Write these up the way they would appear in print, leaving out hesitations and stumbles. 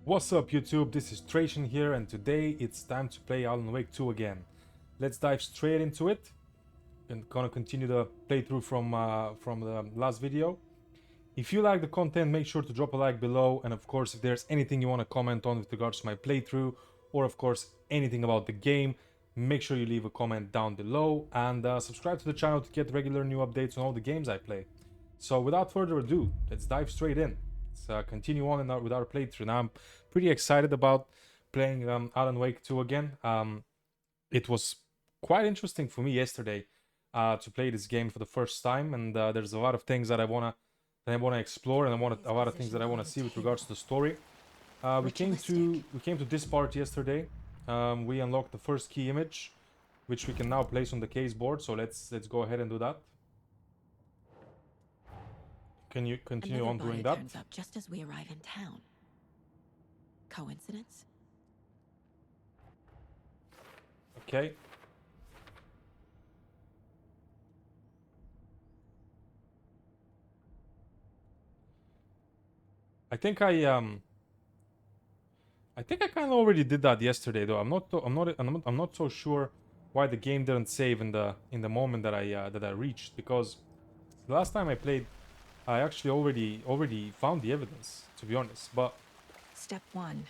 What's up YouTube, this is Trajan here and today it's time to play Alan Wake 2 again. Let's dive straight into it and gonna continue the playthrough from the last video. If you like the content, make sure to drop a like below, and of course if there's anything you want to comment on with regards to my playthrough or of course anything about the game, make sure you leave a comment down below and subscribe to the channel to get regular new updates on all the games I play. So without further ado, let's dive straight in. Let's continue on with our playthrough. Now I'm pretty excited about playing Alan Wake 2 again. It was quite interesting for me yesterday to play this game for the first time, and there's a lot of things that I wanna explore, and a lot of things that I wanna see with regards to the story. We came to this part yesterday. We unlocked the first key image, which we can now place on the case board. So let's go ahead and do that. Can you continue on doing that? Turns up just as we arrive in town. Coincidence? Okay. I think I kind of already did that yesterday, though. I'm not so sure why the game didn't save in the moment that I reached, because the last time I played, I actually already found the evidence, to be honest. But Step 1.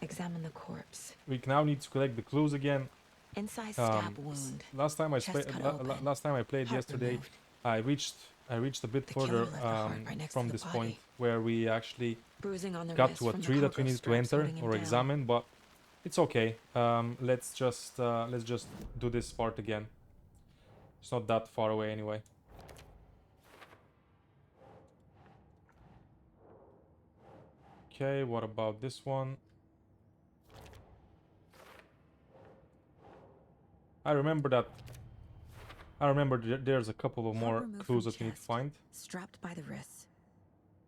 Examine the corpse. we now need to collect the clues again. Incised stab wound. Last time I played Heart yesterday, removed. I reached a bit The further killer left the heart right next from to the this point body. where we actually Bruising on the got wrist to a from the tree that we cargo needed to straps enter holding him or down. examine, but it's okay. Let's just do this part again. It's not that far away anyway. Okay, what about this one? I remember there's a couple of more removed clues from that we need to chest. find. Strapped by the wrists.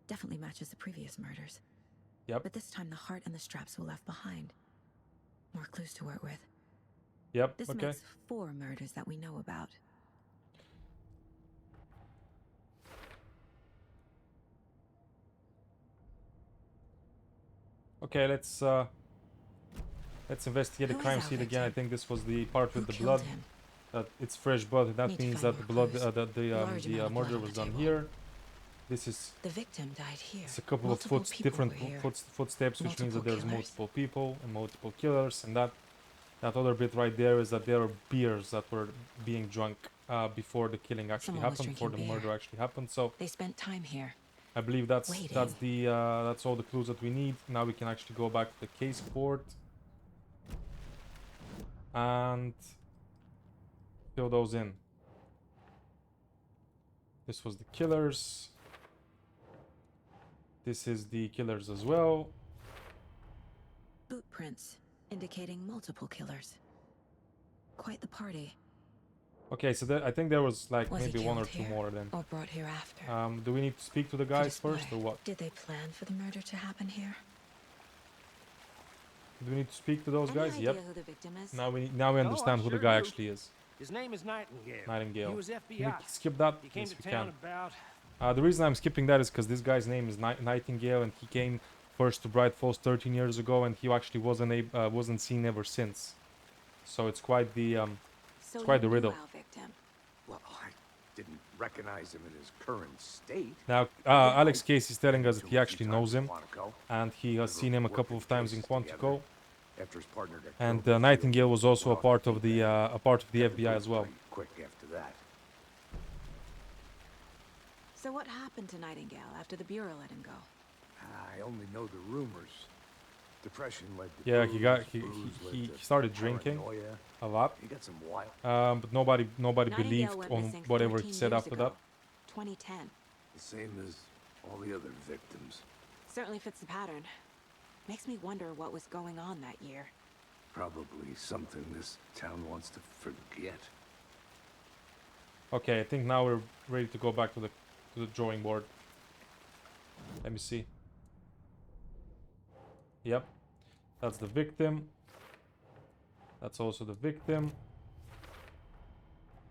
Definitely matches the previous murders. Yep, But this time the heart and the straps were left behind. More clues to work with. yep, This okay. makes 4 murders that we know about. Okay, let's investigate the Who is crime our scene again. I victim? think this was the part with Who the killed blood. him? That it's fresh blood. That Need to means find that the more blood, clues. that Large the amount of blood murder on the was done table. here. This is The victim died here. it's a couple Multiple of people different were here. footsteps, which means that Multiple there's killers. multiple people and multiple killers. And that other bit right there is that there are beers that were being drunk before the killing actually Someone was happened, before the drinking murder beer. actually happened. So They spent time here. I believe that's Waiting. that's all the clues that we need. Now we can actually go back to the case board and fill those in. This was the killers. This is the killers as well. Boot prints indicating multiple killers. Quite the party. Okay, so I think there was like Was he maybe one or killed two here? more then. Or brought here after? Do we need to speak to the For guys display. first or what? Did they plan for the murder to happen here? Do we need to speak to those Any guys? idea Yep. who the victim is? Now we understand who the guy do. actually is. His name is Nightingale. Nightingale. He was Can we FBI. skip that? He came Yes, to we town can. about... The reason I'm skipping that is because this guy's name is Nightingale, and he came first to Bright Falls 13 years ago, and he actually wasn't seen ever since. So it's quite the So quite you the riddle. knew our victim. Well, I didn't recognize him in his current state. Now Alex Case is telling us that he actually knows him, and he has seen him a couple of times in Quantico. After his partner got And killed, Nightingale was also a well, part of the FBI everything as well. pretty quick after that. So what happened to Nightingale after the Bureau let him go? I only know the rumors. Depression led to Yeah, booze, he booze led he to started drinking paranoia. a lot, He got some wild. but nobody Nightingale believed went on missing whatever 13 he said years after ago. that. 2010. The same as all the other victims. Certainly fits the pattern. Makes me wonder what was going on that year. Probably something this town wants to forget. Okay, I think now we're ready to go back to the drawing board. Let me see. Yep, that's the victim. That's also the victim.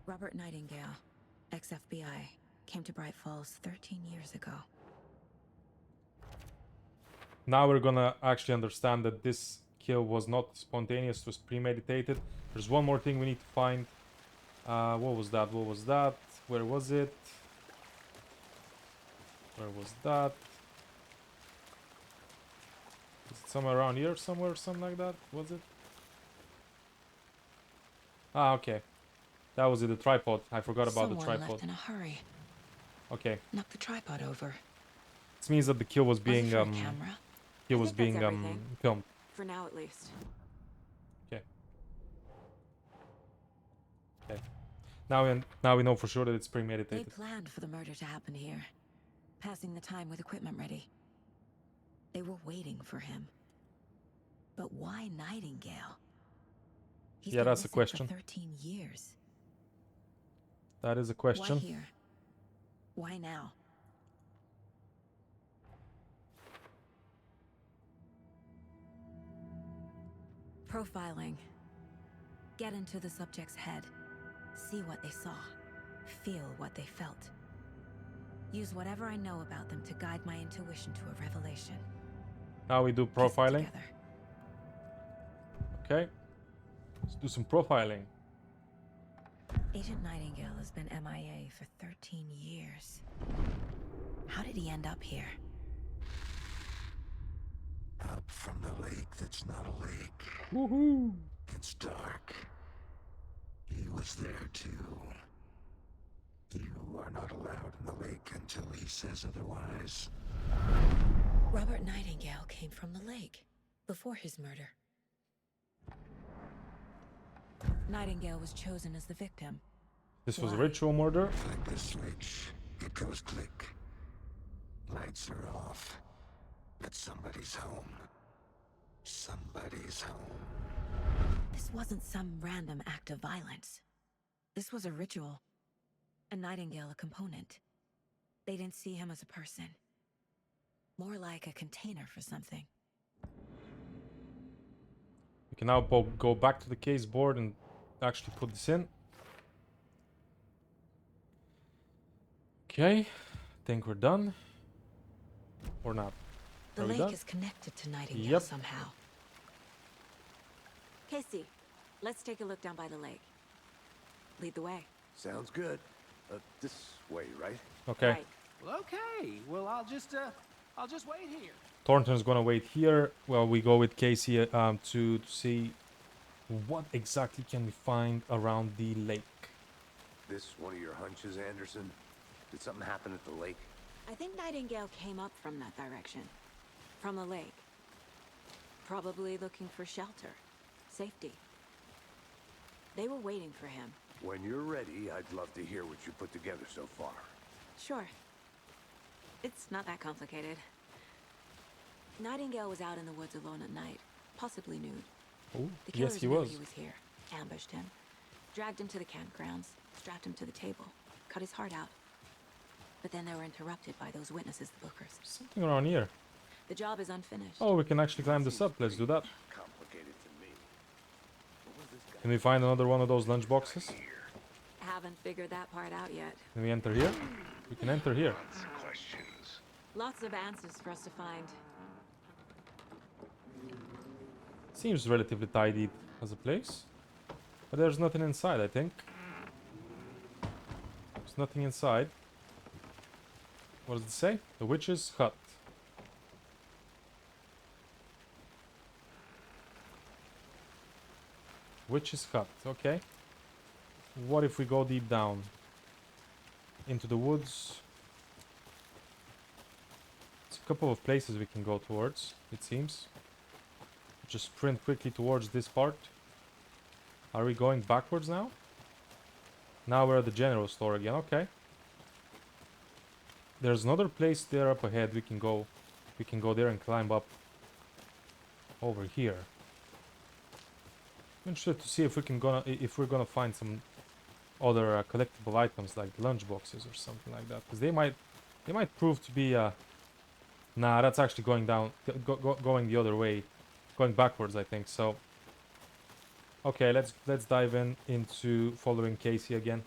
Robert Nightingale, ex-FBI, came to Bright Falls 13 years ago. Now we're gonna actually understand that this kill was not spontaneous, it was premeditated. There's one more thing we need to find. What was that? What was that? Where was it? Where was that? Is it somewhere around here somewhere, something like that? Was it? Ah, okay. That was it, the tripod. I forgot about the Someone tripod. left in a hurry. Okay. Knocked the tripod over. This means that the kill was Was it being for a camera? kill I was think that's being everything. filmed. For now, at least. Okay. Okay. Now we know for sure that it's They premeditated. planned for the murder to happen here, passing the time with equipment ready. They were waiting for him. But why Nightingale? He's Yeah, been that's a missing question. for 13 years. That is a Why question. here? Why now? Profiling. Get into the subject's head. See what they saw. Feel what they felt. Use whatever I know about them to guide my intuition to a revelation. Now we do Piece it profiling. together. Okay. Let's do some profiling. Agent Nightingale has been MIA for 13 years. How did he end up here? Up from the lake that's not a lake. Woohoo! It's dark. He was there too. You are not allowed in the lake until he says otherwise. Robert Nightingale came from the lake before his murder. Nightingale was chosen as the victim. This was a Why? ritual murder. Flick the switch. It goes click. Lights are off. But somebody's home. Somebody's home. This wasn't some random act of violence. This was a ritual. A Nightingale a component. They didn't see him as a person. More like a container for something. We can now go back to the case board and actually put this in. Okay, think we're done. Or not. The Are we lake done? is connected to Nightingale Yep. somehow. Casey, let's take a look down by the lake. Lead the way. Sounds good. This way, right? Okay. Right. Well, okay. Well, I'll just wait here. Thornton's gonna wait here while we go with Casey to see what exactly can we find around the lake. This one of your hunches, Anderson? Did something happen at the lake? I think Nightingale came up from that direction. From the lake. Probably looking for shelter. Safety. They were waiting for him. When you're ready, I'd love to hear what you put together so far. Sure. It's not that complicated. Nightingale was out in the woods alone at night, possibly nude. Oh, The killers yes, he knew was. he was here, ambushed him, dragged him to the campgrounds, strapped him to the table, cut his heart out. But then they were interrupted by those witnesses, the bookers. Something around here. The job is unfinished. Oh, we can actually climb this up. Let's do that. Complicated to me. What was this guy Can we find another one of those lunch boxes? here? Haven't figured that part out yet. Can we enter here? We can enter here. Lots of questions. Lots of answers for us to find. Seems relatively tidy as a place. But there's nothing inside, I think. There's nothing inside. What does it say? The witch's hut. Witch's hut, okay. What if we go deep down? Into the woods? There's a couple of places we can go towards, it seems. Just sprint quickly towards this part. Are we going backwards now? Now we're at the general store again, okay. There's another place there up ahead we can go. We can go there and climb up over here. I'm interested to see if we're gonna find some other collectible items like lunch boxes or something like that, because they might prove to be nah, that's actually going down, going the other way, going backwards, I think. So okay, let's dive into following Casey again.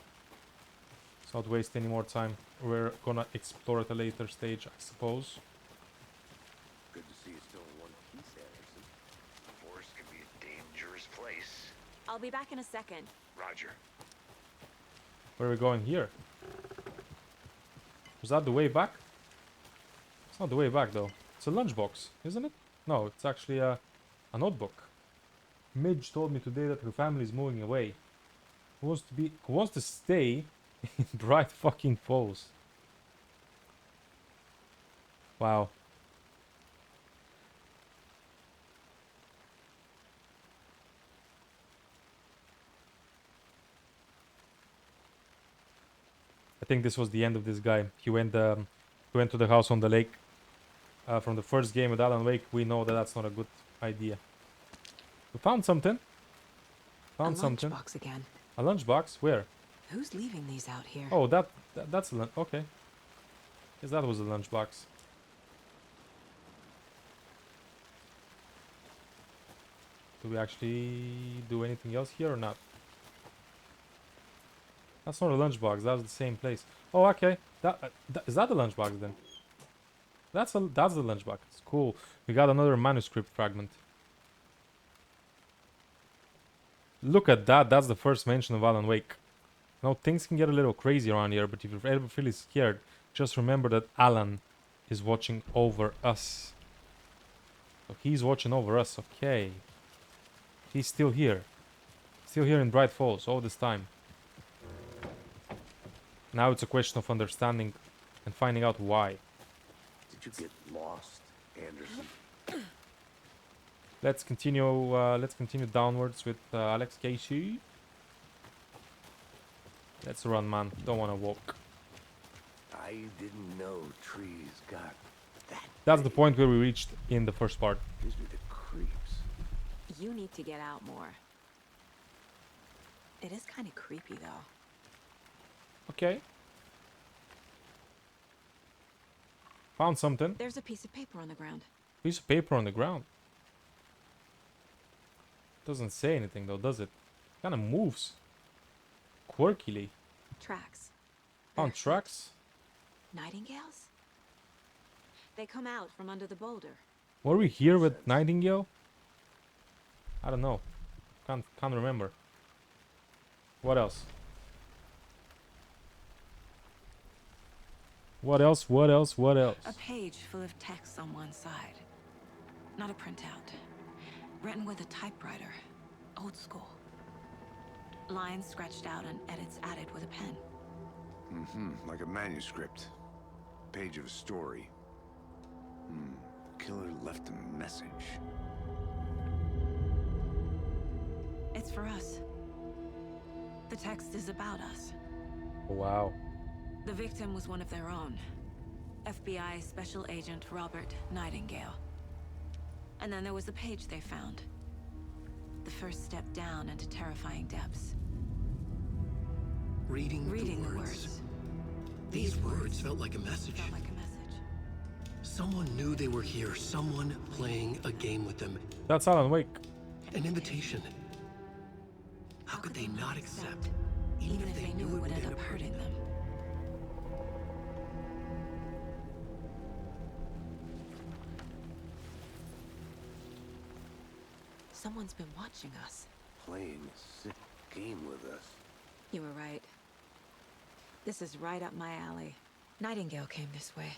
Let's not waste any more time. We're gonna explore at a later stage, I suppose. Good to see you I'll be back in a second. Roger. Where are we going here? Was that the way back? It's not the way back though. It's a lunchbox, isn't it? No, it's actually a notebook. Midge told me today that her family is moving away. Who wants to stay in Bright fucking Falls? Wow. I think this was the end of this guy. He went to the house on the lake. From the first game with Alan Wake, we know that that's not a good idea. We found something. Found something. A lunchbox again. A lunchbox? Where? Who's leaving these out here? Oh, that's a lunch. Okay. Guess that was a lunchbox. Do we actually do anything else here or not? That's not a lunchbox. That's the same place. Oh, okay. Is that the lunchbox then? That's the lunchbox. Cool. We got another manuscript fragment. Look at that. That's the first mention of Alan Wake. Now things can get a little crazy around here, but if you're ever feeling scared, just remember that Alan is watching over us. So he's watching over us. Okay. He's still here. Still here in Bright Falls all this time. Now it's a question of understanding and finding out why. Did you get lost, Anderson? Let's continue downwards with Alex Casey. Let's run, man. Don't want to walk. I didn't know trees got that. That's the point where we reached in the first part. Gives me the creeps. You need to get out more. It is kind of creepy, though. Okay. Found something. There's a piece of paper on the ground. Piece of paper on the ground. Doesn't say anything though, does it? Kind of moves. Quirkily. Tracks. Found tracks. Nightingales? They come out from under the boulder. Were we here with Nightingale? I don't know. Can't remember. What else? What else? What else? What else? A page full of text on one side. Not a printout. Written with a typewriter. Old school. Lines scratched out and edits added with a pen. Like a manuscript. Page of a story. Killer left a message. It's for us. The text is about us. Wow. The victim was one of their own. FBI Special Agent Robert Nightingale. And then there was the page they found. The first step down into terrifying depths. Reading the words. These words felt like a message. Felt like a message. Someone knew they were here. Someone playing a game with them. That's Alan Wake. An invitation. How could they not accept? Even if they knew it would end up hurting them. Someone's been watching us. Playing a sick game with us. You were right. This is right up my alley. Nightingale came this way.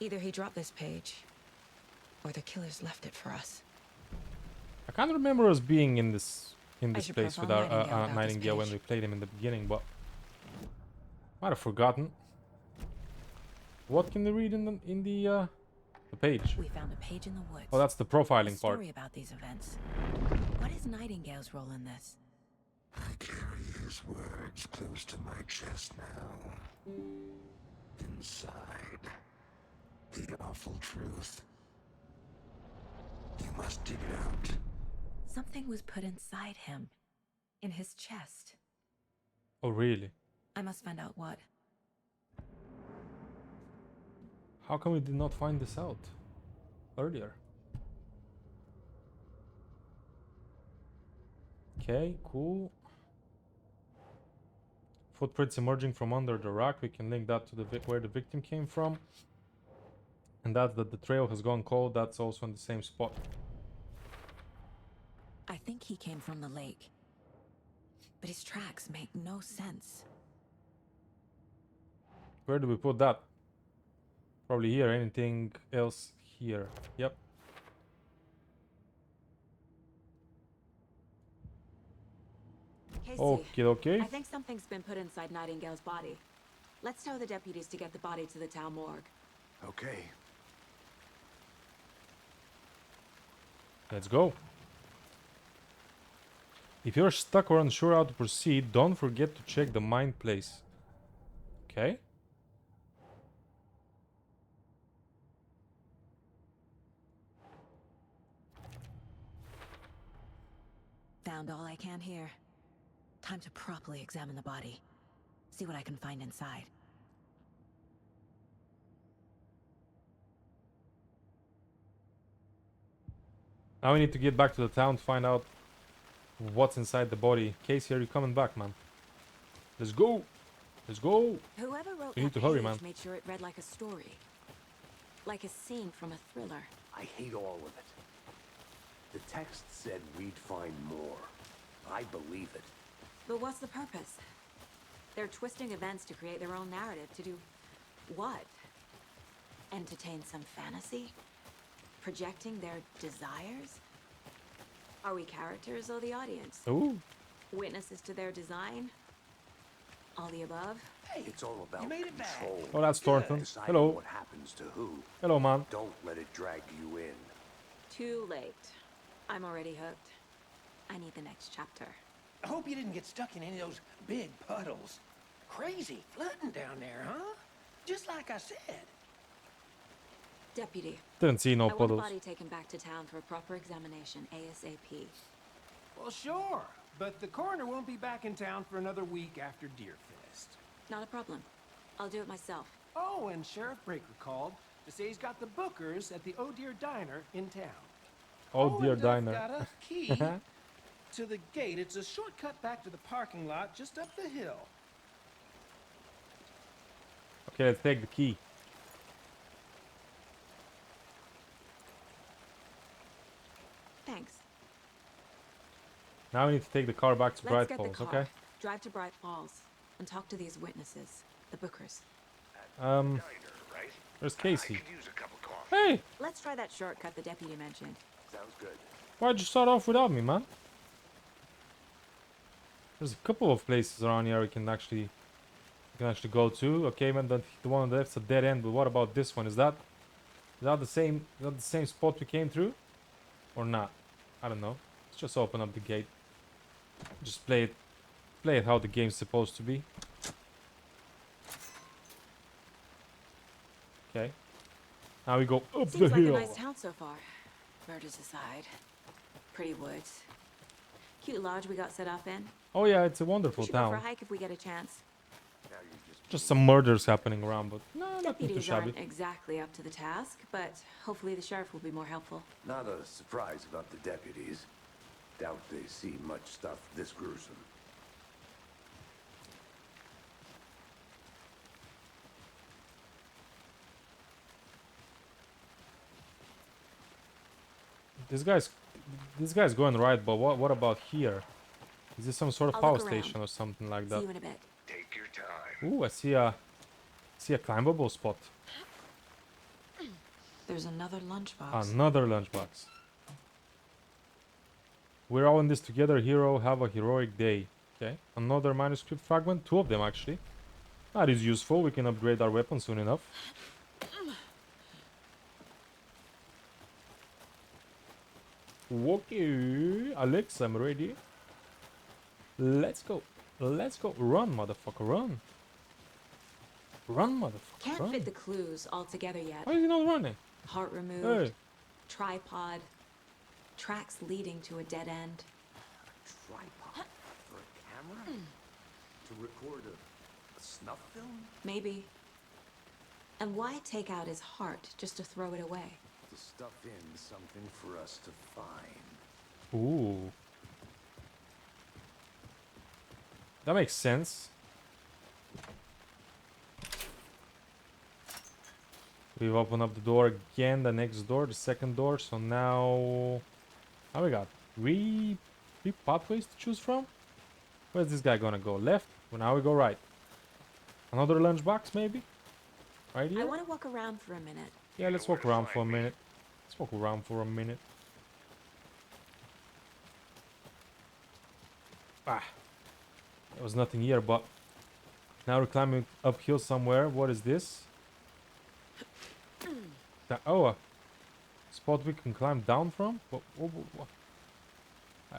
Either he dropped this page, or the killers left it for us. I can't remember us being in this should place with profile our Nightingale about this Nightingale when page. we played him in the beginning, but might have forgotten. What can we read in the page? We found a page in the woods. Oh, that's the A profiling part. story about these events. What is Nightingale's role in this? I carry his words close to my chest now. Inside, the awful truth. You must dig it out. Something was put inside him. In his chest. Oh, really? I must find out what. How come we did not find this out earlier? Okay, cool. Footprints emerging from under the rock. We can link that to the where the victim came from. And that's that the trail has gone cold. That's also in the same spot. I think he came from the lake. But his tracks make no sense. Where do we put that? Probably here. Anything else here? Yep. Casey, Okay, okay. I think something's been put inside Nightingale's body. Let's tell the deputies to get the body to the town morgue. Okay. Let's go. If you're stuck or unsure how to proceed, don't forget to check the mine place. Okay. Found all I can here. Time to properly examine the body. See what I can find inside. Now we need to get back to the town to find out what's inside the body. Casey, are you coming back, man? Let's go. Let's go. Whoever wrote You need that to hurry, page man. made sure it read like a story. Like a scene from a thriller. I hate all of it. The text said we'd find more. I believe it. But what's the purpose? They're twisting events to create their own narrative. To do what? Entertain some fantasy? Projecting their desires? Are we characters or the audience? Ooh. Witnesses to their design? All the above? Hey, It's all about you made it back. control. Oh, that's Thornton. Deciding Hello. what happens to who. Hello, man. Don't let it drag you in. Too late. I'm already hooked. I need the next chapter. I hope you didn't get stuck in any of those big puddles. Crazy flooding down there, huh? Just like I said. Deputy, Didn't see no I want puddles. the body taken back to town for a proper examination ASAP. Well, sure. But the coroner won't be back in town for another week after Deerfest. Not a problem. I'll do it myself. Oh, and Sheriff Breaker called to say he's got the bookers at the Oh Dear Diner in town. Oh dear and diner. I've got a key to the gate. It's a shortcut back to the parking lot just up the hill. Okay, let's take the key. Thanks. Now we need to take the car back to Let's Bright get Falls, the car, okay? drive to Bright Falls, and talk to these witnesses, the bookers. Diner, right? Where's I Casey? could use a cup of coffee. Hey, Let's try that shortcut the deputy mentioned. Sounds good. why'd you start off without me, man? There's a couple of places around here we can actually go to. Okay, man, the one on the left's a dead end, but what about this one? Is that the same spot we came through? Or not? I don't know. Let's just open up the gate. Just play it how the game's supposed to be. Okay. Now we go up Seems the like hill. a nice town so far. Murders aside. Pretty woods. Cute lodge we got set up in. Oh yeah, it's a We wonderful should go for a town. hike if we get a chance. Now you just Just some murders happening around, but no, nothing too Deputies shabby. aren't exactly up to the task, but hopefully the sheriff will be more helpful. not a surprise about the deputies. Doubt they see much stuff this gruesome. This guy's going right, but what about here? Is this some sort of I'll power look around. station or something like See that? you in a bit. Take your time. Ooh, I see a climbable spot. There's another lunchbox. Another lunchbox. We're all in this together, hero. Have a heroic day. Okay, another manuscript fragment. 2 of them actually. That is useful. We can upgrade our weapon soon enough. Okay, Alex, I'm ready. Let's go. Let's go. Run, motherfucker, run. Run, motherfucker, Can't run. fit the clues all together yet. Why is he not running? Heart removed, Hey. tripod, tracks leading to a dead end. Tripod for a camera? To record a snuff film? Maybe. And why take out his heart just to throw it away? To stuff in something for us to find. Ooh. That makes sense. We've opened up the door again, the next door, the second door. So now we got three pathways to choose from. Where's this guy gonna go? Left? Well, now we go right. Another lunchbox, maybe? Right I here? want to walk around for a minute. Yeah, let's walk around for a minute. Let's walk around for a minute. Ah. There was nothing here, but... Now we're climbing uphill somewhere. What is this? Oh, a spot we can climb down from? What?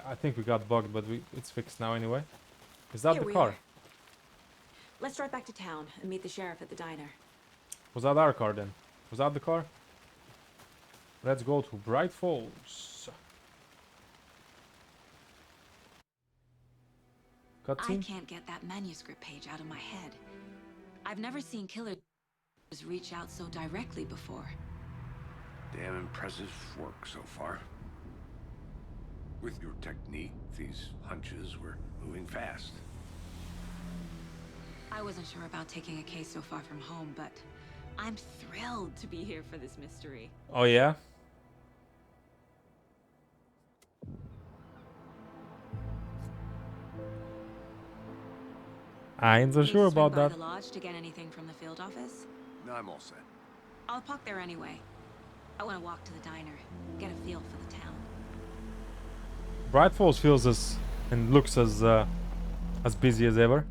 I think we got bugged, but it's fixed now anyway. Is that Here the we car? are. Let's drive back to town and meet the sheriff at the diner. Was that our car then? Was that the car? Let's go to Bright Falls. I Cutscene? can't get that manuscript page out of my head. I've never seen killers reach out so directly before. Damn impressive work so far. With your technique, these hunches were moving fast. I wasn't sure about taking a case so far from home, but I'm thrilled to be here for this mystery. Oh yeah? I ain't so Need to sure swing about by that. the lodge to get anything from the field office? No, I'm all set. I'll park there anyway. I want to walk to the diner, get a feel for the town. Bright Falls feels and looks as busy as ever.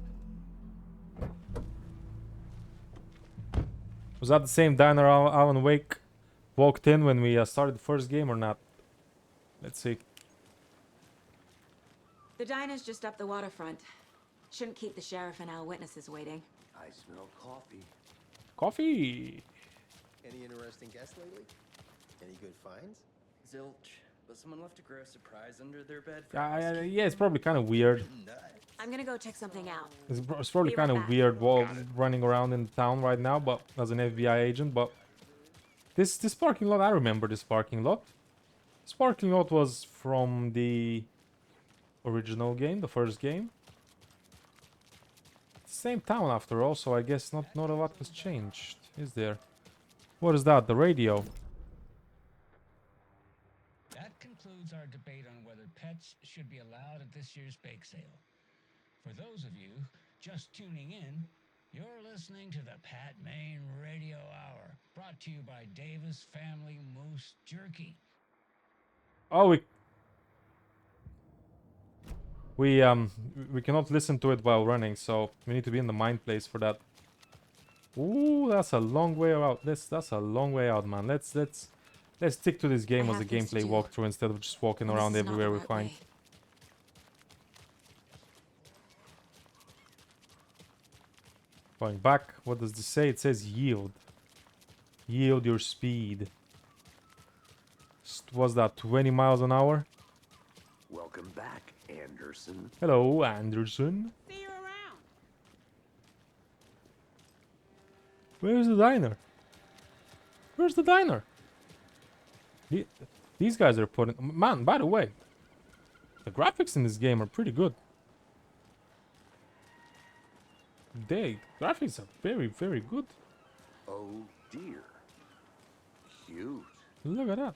Was that the same diner Alan Wake walked in when we started the first game or not? Let's see. The diner's just up the waterfront. Shouldn't keep the sheriff and our witnesses waiting. I smell coffee. Coffee! Any interesting guests lately? Any good finds? Zilch, but someone left a gross surprise under their bed for Yeah, it's probably kind of weird. I'm gonna go check something out. It's probably Be kind right of back. weird while running around in town right now, but as an FBI agent, but this parking lot, I remember this parking lot. This parking lot was from the original game, the first game. Same town after all, so I guess not a lot has changed, is there? What is that? The radio. That concludes our debate on whether pets should be allowed at this year's bake sale. For those of you just tuning in, you're listening to the Pat Main Radio Hour, brought to you by Davis Family Moose Jerky. Oh, we cannot listen to it while running, so we need to be in the mind place for that. Ooh, that's a long way out. That's a long way out, man. Let's stick to this game I as a have things to gameplay do. walkthrough instead of just walking This around is not everywhere the we right find. way. Going back, what does this say? It says yield. Yield your speed. Was that 20 miles an hour? Welcome back, Anderson. Hello, Anderson. See you around. Where's the diner? Where's the diner? These guys are putting... Man, by the way, the graphics in this game are pretty good. Graphics are very, very good. Oh dear. Cute. Look at that.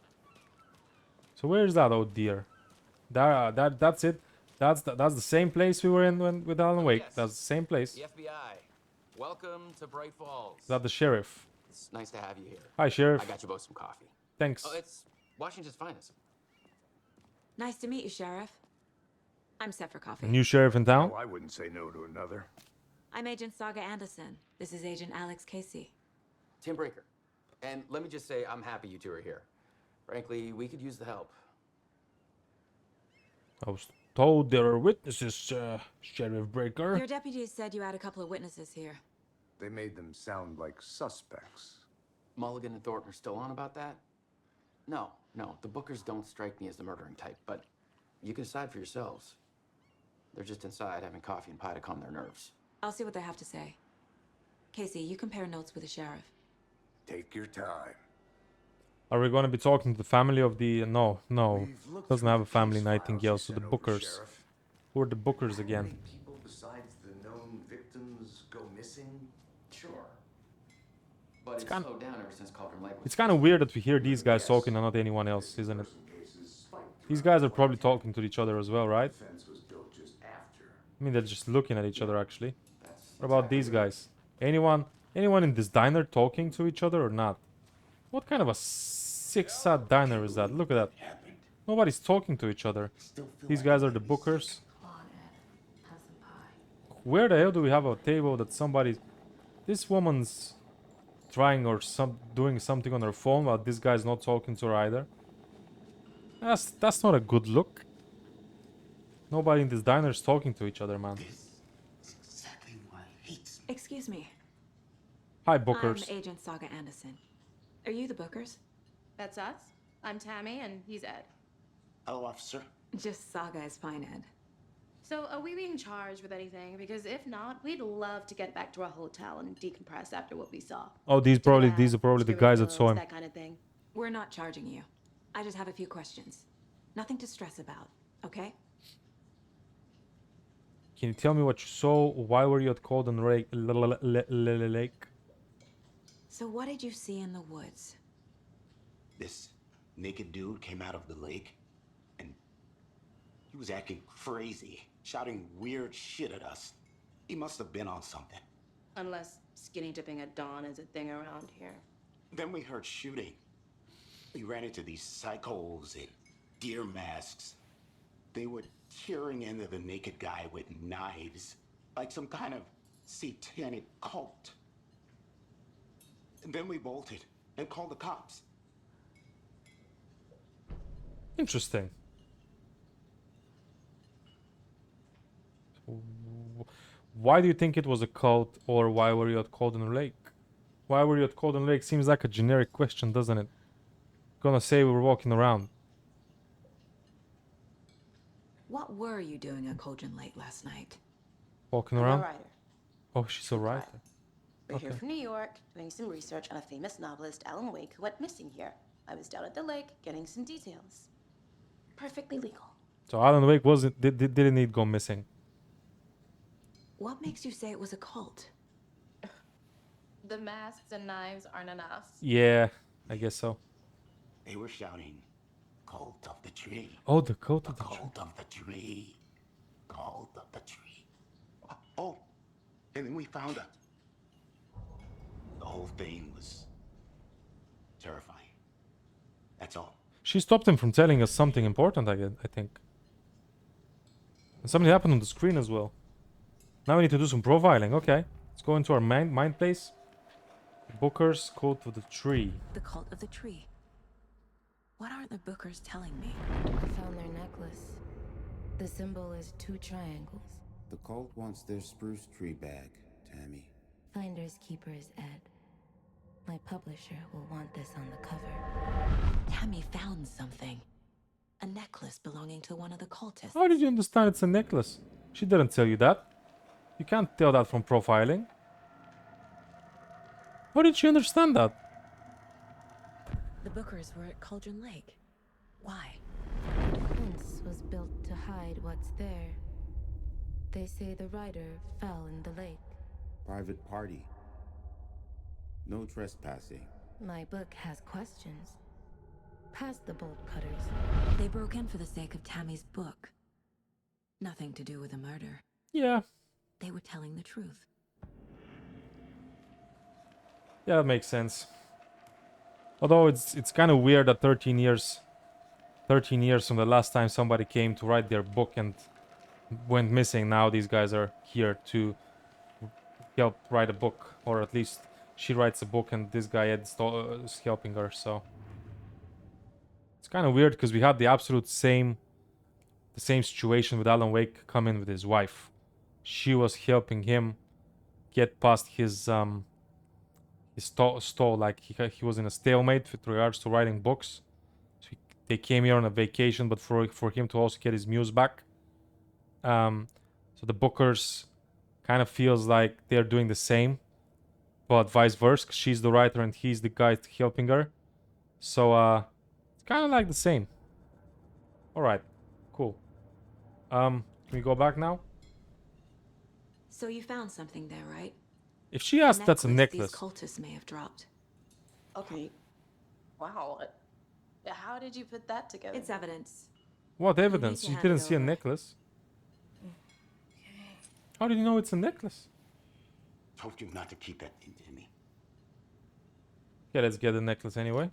So where's that? Oh dear. That's it. That's the same place we were in with Alan Wake. Yes. That's the same place. The FBI. Welcome to Bright Falls. Is that the sheriff? It's nice to have you here. Hi, sheriff. I got you both some coffee. Thanks. Oh, it's Washington's finest. Nice to meet you, Sheriff. I'm set for coffee. New sheriff in town. Oh, I wouldn't say no to another. I'm Agent Saga Anderson. This is Agent Alex Casey. Tim Breaker. And let me just say, I'm happy you two are here. Frankly, we could use the help. I was told there are witnesses, Sheriff Breaker. Your deputies said you had a couple of witnesses here. They made them sound like suspects. Mulligan and Thornton are still on about that? No, the Bookers don't strike me as the murdering type, but you can decide for yourselves. They're just inside having coffee and pie to calm their nerves. I'll see what they have to say. Casey, you compare notes with the sheriff. Take your time. Are we going to be talking to the family of the... No. We've looked Doesn't through have a the family, case files Nightingale, you so the sent over, Bookers. Sheriff. Who are the Bookers How again? many people besides the known victims go missing? Sure. But it's kind- slowed down ever since Cauldron Lake was... It's kind of weird that we hear these guys talking and not anyone else, isn't it? Person cases spiked These guys are probably talking to each other as well, right? The fence was built just after. I mean, they're just looking at each other, actually. What about these guys? Anyone in this diner talking to each other or not? What kind of a sick, sad diner is that? Look at that. Nobody's talking to each other. These guys are the bookers. Where the hell do we have a table that somebody... This woman's trying or doing something on her phone while this guy's not talking to her either. That's not a good look. Nobody in this diner is talking to each other, man. Excuse me. Hi, bookers. I'm Agent Saga Anderson. Are you the bookers? That's us. I'm Tammy, and he's Ed. Hello, officer. Just Saga is fine, Ed. So, are we being charged with anything? Because if not, we'd love to get back to our hotel and decompress after what we saw. Oh, these are probably the guys that saw him. That kind of thing. We're not charging you. I just have a few questions. Nothing to stress about, okay? Can you tell me what you saw? Why were you at Golden Lake? So what did you see in the woods? This naked dude came out of the lake, and he was acting crazy, shouting weird shit at us. He must have been on something. Unless skinny dipping at dawn is a thing around here. Then we heard shooting. We ran into these psychos in deer masks. They were tearing into the naked guy with knives, like some kind of satanic cult. And then we bolted and called the cops. Interesting. Why do you think it was a cult, or why were you at Golden Lake? Why were you at Golden Lake? Seems like a generic question, doesn't it? Gonna say we were walking around. What were you doing at Cauldron Lake last night? Walking I'm around? a writer. Oh, she's a writer. We're here from New York, doing some research on a famous novelist, Alan Wake, who went missing here. I was down at the lake, getting some details. Perfectly legal. So Alan Wake didn't need go missing. What makes you say it was a cult? The masks and knives aren't enough. Yeah, I guess so. They were shouting, "Cult of the tree." Oh, the cult of the tree. Cult of the tree. Cult of the tree. Oh, and then we found her. The whole thing was terrifying. That's all. She stopped him from telling us something important, I think. And something happened on the screen as well. Now we need to do some profiling. Okay, let's go into our mind place. Booker's Cult of the Tree. The Cult of the Tree. What aren't the bookers telling me? I found their necklace. The symbol is 2 triangles. The cult wants their spruce tree back, Tammy. Finders keepers, Ed. My publisher will want this on the cover. Tammy found something. A necklace belonging to one of the cultists. How did you understand it's a necklace? She didn't tell you that. You can't tell that from profiling. How did she understand that? The bookers were at Cauldron Lake. Why? The fence was built to hide what's there. They say the writer fell in the lake. Private party. No trespassing. My book has questions. Past the bolt cutters. They broke in for the sake of Tammy's book. Nothing to do with the murder. Yeah. They were telling the truth. Yeah, that makes sense. Although it's kind of weird that 13 years from the last time somebody came to write their book and went missing, now these guys are here to help write a book, or at least she writes a book and this guy is helping her. So it's kind of weird because we had the same situation with Alan Wake come in with his wife. She was helping him get past his stall, like he was in a stalemate with regards to writing books. So they came here on a vacation, but for him to also get his muse back. So the bookers kind of feels like they're doing the same, but vice versa. 'Cause she's the writer and he's the guy helping her. So it's kind of like the same. All right, cool. Can we go back now? So you found something there, right? If she asked, that's a necklace. These cultists may have dropped. Okay. Wow. How did you put that together? It's evidence. What evidence? to You hand didn't it see a over. necklace. How did you know it's a necklace? Told you not to keep that thing to me. Yeah, let's get the necklace anyway.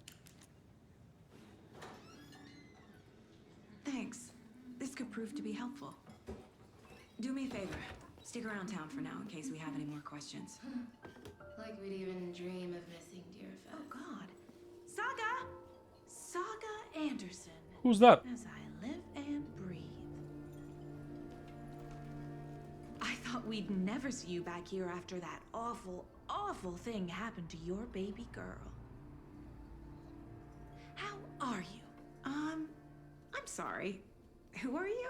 Thanks. This could prove to be helpful. Do me a favor. Stick around town for now in case we have any more questions. Like we'd even dream of missing Deerfest. Oh God. Saga Anderson. Who's that? As I live and breathe. I thought we'd never see you back here after that awful thing happened to your baby girl. How are you? I'm sorry. Who are you?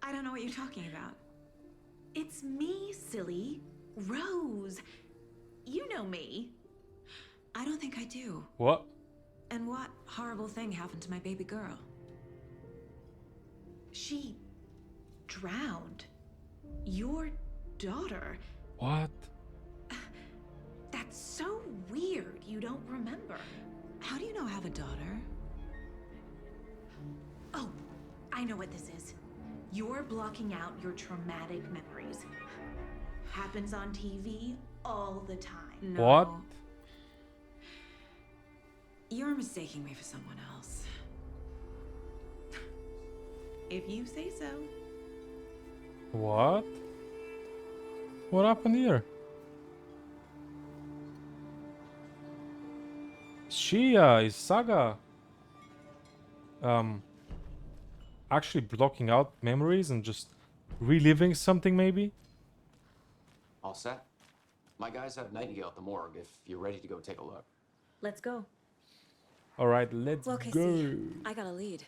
I don't know what you're talking about. It's me, silly. Rose. You know me. I don't think I do. What? And what horrible thing happened to my baby girl? She drowned. Your daughter. What? That's so weird you don't remember. How do you know I have a daughter? Oh, I know what this is. You're blocking out your traumatic memories. Happens on TV all the time. No. What? You're mistaking me for someone else. If you say so. What? What happened here? Is Saga actually blocking out memories and just reliving something maybe? All set? My guys have Nightingale at the morgue if you're ready to go take a look. Let's go. All right, let's Well, go. Casey, I got a lead.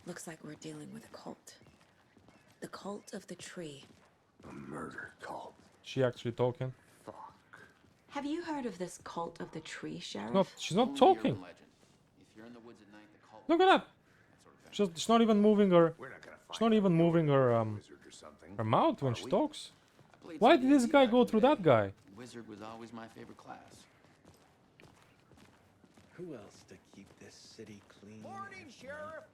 Looks like we're dealing with a cult. The cult of the tree. A murder cult. She actually talking? Have you heard of this cult of the tree, Sheriff? No, she's not talking. If you're in the woods at night, the cult. Look at that. She's not even moving her. She's not even moving her her mouth when she talks. Why did this guy go through that guy? Wizard was always my favorite class. Who else to keep this city clean? Morning, Sheriff.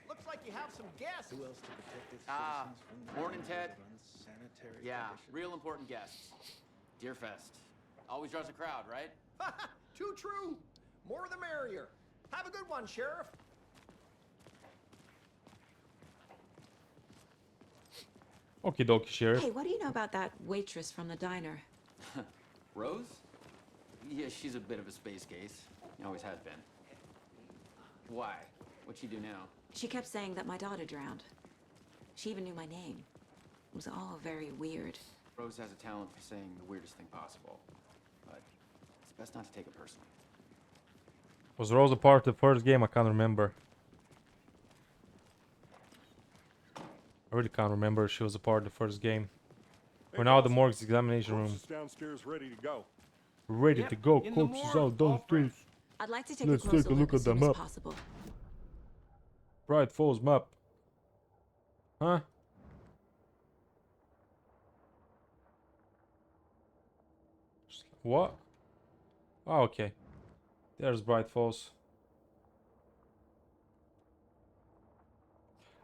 Looks like you have some guests. Who else to protect its Ah, citizens from the morning, Ted. unsanitary Yeah, conditions? real important guests. Deerfest. Always draws a crowd, right? Too true. More the merrier. Have a good one, Sheriff. Okie dokie, Sheriff. Hey, what do you know about that waitress from the diner? Rose? Yeah, she's a bit of a space case. Always has been. Why? What'd she do now? She kept saying that my daughter drowned. She even knew my name. It was all very weird. Rose has a talent for saying the weirdest thing possible. But it's best not to take it personally. Was Rose a part of the first game? I can't remember. I really can't remember if she was a part of the first game. We're now at the morgue's examination room. Downstairs, ready to go. Ready to go. Corpses out downstairs. I'd like to take Let's a closer take a look as at the soon as map. possible. Bright Falls map. Huh? What? Oh, okay. There's Bright Falls.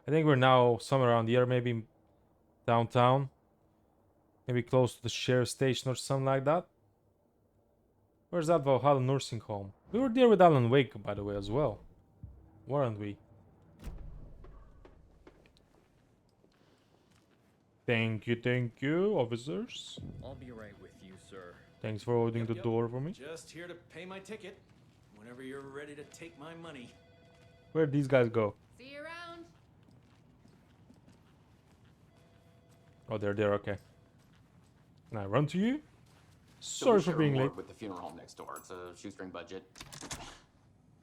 I think we're now somewhere around here, maybe downtown. Maybe close to the sheriff's station or something like that. Where's that Valhalla nursing home? We were there with Alan Wake, by the way, as well. Weren't we? Thank you, officers. I'll be right with you, sir. Thanks for holding the door for me. Just here to pay my ticket. Whenever you're ready to take my money. Where'd these guys go? See you around. Oh, they're there, okay. Can I run to you? So Sorry we for share a being morgue late. with the funeral home next door. It's a shoestring budget.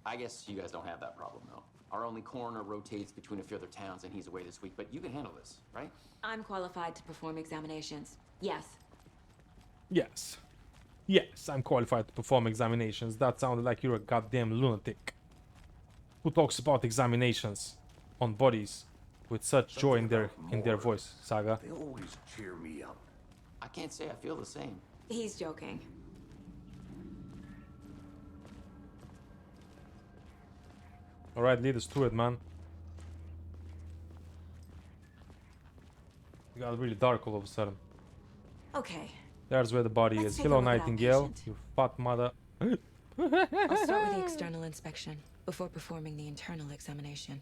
I guess you guys don't have that problem, though. Our only coroner rotates between a few other towns, and he's away this week. But you can handle this, right? I'm qualified to perform examinations. Yes. Yes. Yes, I'm qualified to perform examinations. That sounded like you're a goddamn lunatic. Who talks about examinations on bodies with such joy in their voice, Saga? They always cheer me up. I can't say I feel the same. He's joking. Alright, lead us to it, man. got really dark all of a sudden. Okay. There's where the body Let's is. take a Hello, look at our Nightingale. patient. You fat mother. I'll start with the external inspection before performing the internal examination.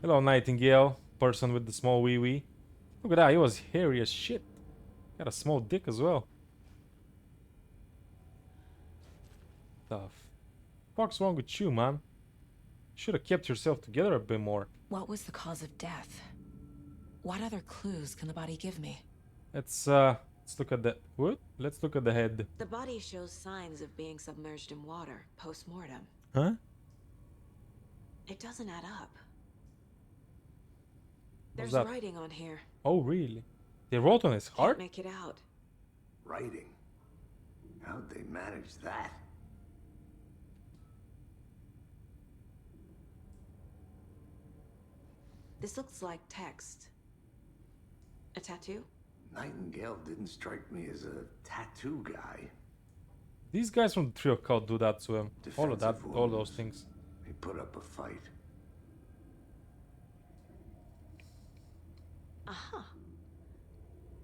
Hello, Nightingale. Person with the small wee wee. Look at that. He was hairy as shit. Got a small dick as well. The fuck's wrong with you, man? Should have kept yourself together a bit more. What was the cause of death? What other clues can the body give me? Let's look at the what? Let's look at the head. The body shows signs of being submerged in water post-mortem. Huh? It doesn't add up. What's There's that? writing on here. Oh, really? They wrote on his heart? Can't make it out. Writing? How'd they manage that? This looks like text. A tattoo? Nightingale didn't strike me as a tattoo guy. These guys from the Trio Cult do that to him. All of that, Defensive all those wounds. things. He put up a fight. Aha.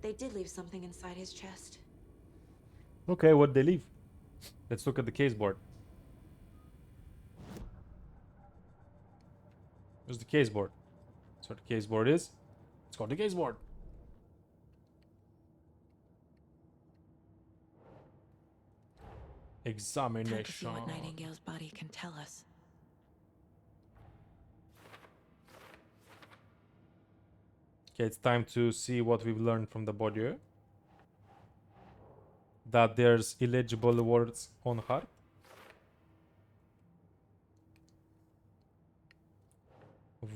They did leave something inside his chest. Okay, what'd they leave? Let's look at the case board. Where's the case board? That's what the case board is. Let's go to the case board. Time to see Examination. what Nightingale's body can tell us. Okay, it's time to see what we've learned from the body. That there's illegible words on heart.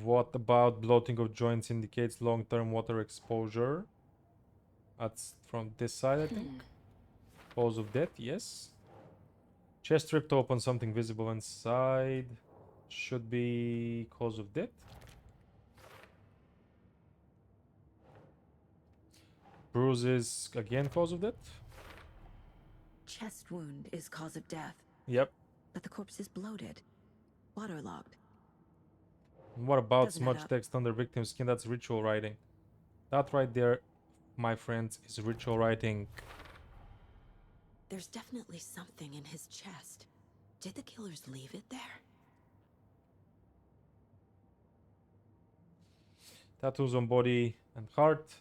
What about bloating of joints indicates long-term water exposure? That's from this side, I think. Cause of death, yes. Chest ripped open, something visible inside. Should be cause of death. Bruises, again cause of death. Chest wound is cause of death, Yep. but the corpse is bloated, waterlogged. What about Doesn't add smudge up. text under victim's skin? That's ritual writing. That right there, my friends, is ritual writing. There's definitely something in his chest. Did the killers leave it there? Tattoos on body and heart.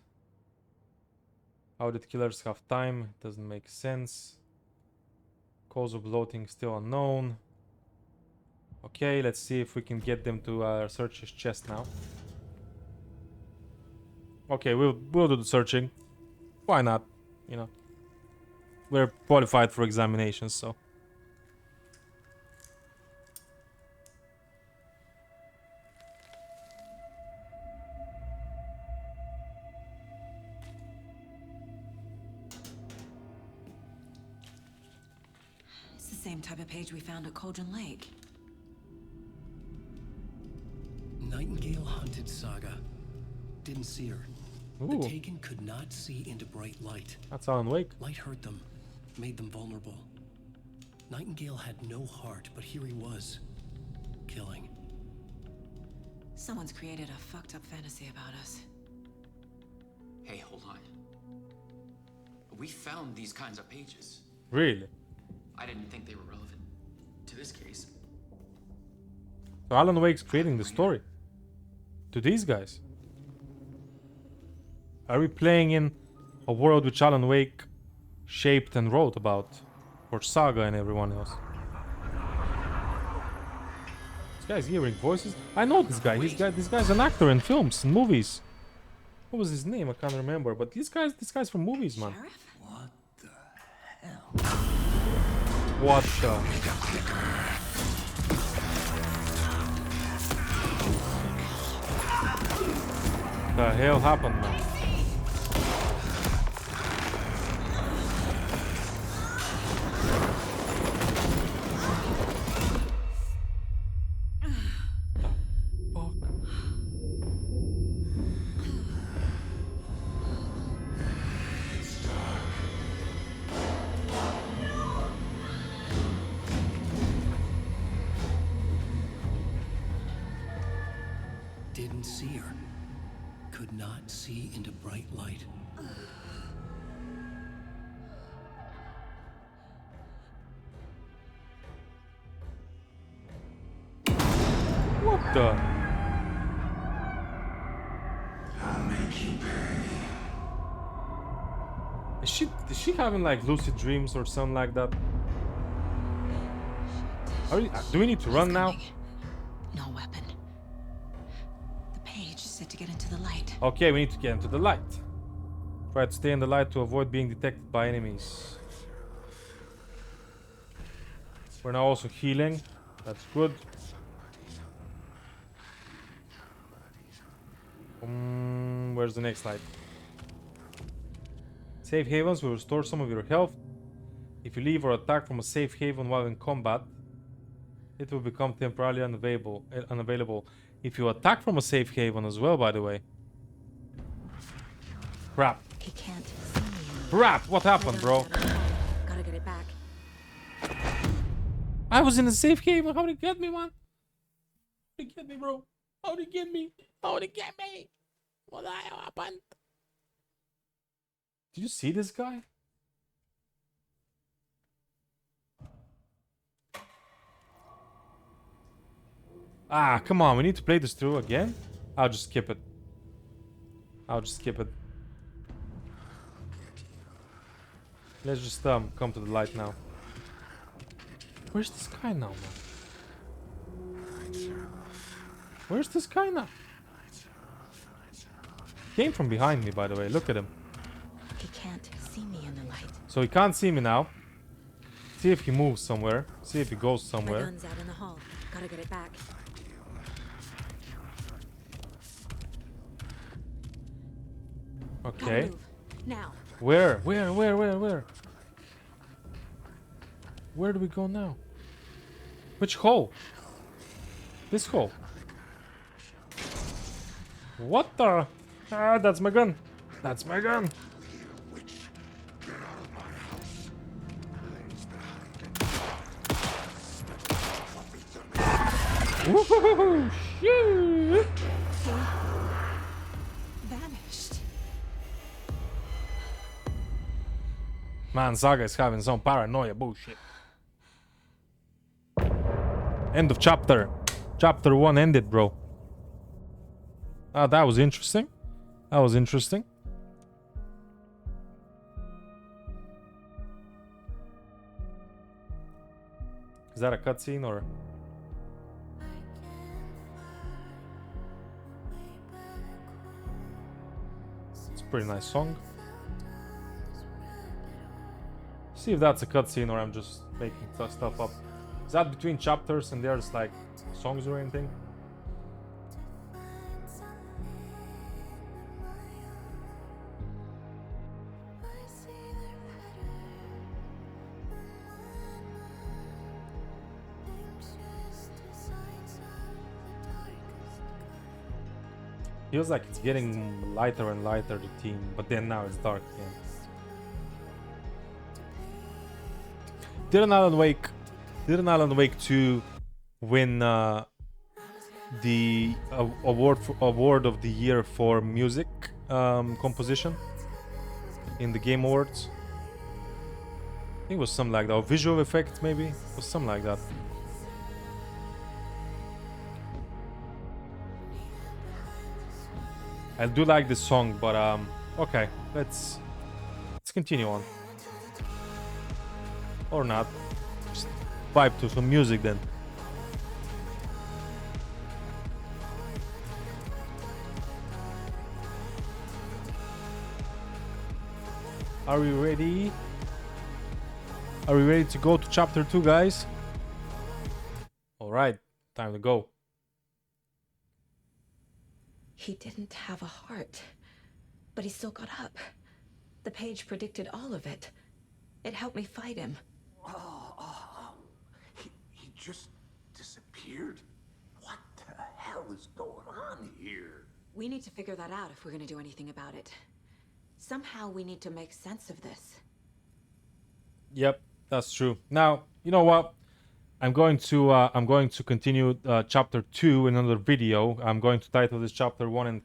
How did killers have time? Doesn't make sense. Cause of bloating still unknown. Okay, let's see if we can get them to search his chest now. Okay, we'll do the searching. Why not? You know, we're qualified for examinations, so. It's the same type of page we found at Cauldron Lake. Nightingale hunted Saga. Didn't see her. Ooh. The Taken could not see into bright light. That's Alan Wake. Light hurt them, made them vulnerable. Nightingale had no heart, but here he was, killing. Someone's created a fucked up fantasy about us. Hey, hold on. We found these kinds of pages. Really? I didn't think they were relevant to this case. So Alan Wake's creating the story. To these guys. Are we playing in a world which Alan Wake shaped and wrote about? For Saga and everyone else. This guy's hearing voices. I know this guy. This guy's an actor in films and movies. What was his name? I can't remember. But this guy's from movies, man. What the hell? What the? The hell happened, man? Didn't see her. could not see into bright light. What the? I'll make you pay. Is she having like lucid dreams or something like that? Do we need to run now? No weapon. The page said to get into the light. Okay, we need to get into the light. Try to stay in the light to avoid being detected by enemies. We're now also healing. That's good. Where's the next light? Safe havens will restore some of your health. If you leave or attack from a safe haven while in combat, it will become temporarily unavailable. If you attack from a safe haven as well, by the way. Crap. He can't see me. Crap, what happened, bro? Gotta get it back. I was in a safe haven. How'd he get me, man? How'd he get me, bro? How'd he get me? How'd he get me? What happened? Did you see this guy? Ah, come on. We need to play this through again? I'll just skip it. I'll just skip it. Let's just come to the light now. Where's this guy now, man? Where's this guy now? Came from behind me, by the way. Look at him. He can't see me in the light. So he can't see me now. See if he moves somewhere. See if he goes somewhere. My gun's out in the hall. Gotta get it back. Okay. Now. Where? Where do we go now? Which hole? This hole. What the? Ah, that's my gun. That's my gun. Woohoo! Shoot! Vanished. Man, Saga is having some paranoia bullshit. End of chapter. Chapter 1 ended, bro. Ah, that was interesting. That was interesting. Is that a cutscene or? It's a pretty nice song. See if that's a cutscene or I'm just making stuff up. Is that between chapters and there's like songs or anything? Feels like it's getting lighter and lighter, the theme, but then now it's dark again. Didn't Alan Wake 2 win the award of the year for music composition in the Game Awards? I think it was something like that, or visual effects maybe? It was something like that. I do like this song, but okay, let's continue on. Or not. Just vibe to some music then. Are we ready? Are we ready to go to chapter 2, guys? Alright, time to go. He didn't have a heart, but he still got up. The page predicted all of it. It helped me fight him. He just disappeared? What the hell is going on here? We need to figure that out if we're going to do anything about it. Somehow we need to make sense of this. Yep, that's true. Now, you know what? I'm going to continue chapter 2 in another video. I'm going to title this chapter 1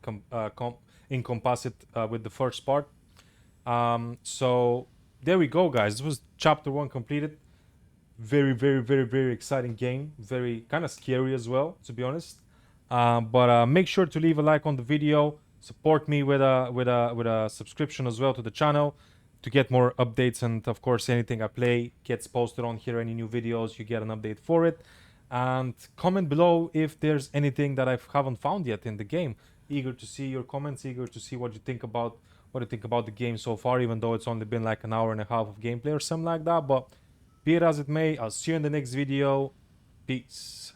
encompass it with the first part. So there we go, guys. This was chapter 1 completed. Very, very, very, very exciting game. Very kind of scary as well, to be honest. But make sure to leave a like on the video. Support me with a subscription as well to the channel to get more updates, and of course anything I play gets posted on here. Any new videos, you get an update for it. And comment below if there's anything that I haven't found yet in the game. Eager to see your comments, eager to see what you think about the game so far, even though it's only been like an hour and a half of gameplay or something like that. But be it as it may, I'll see you in the next video. Peace.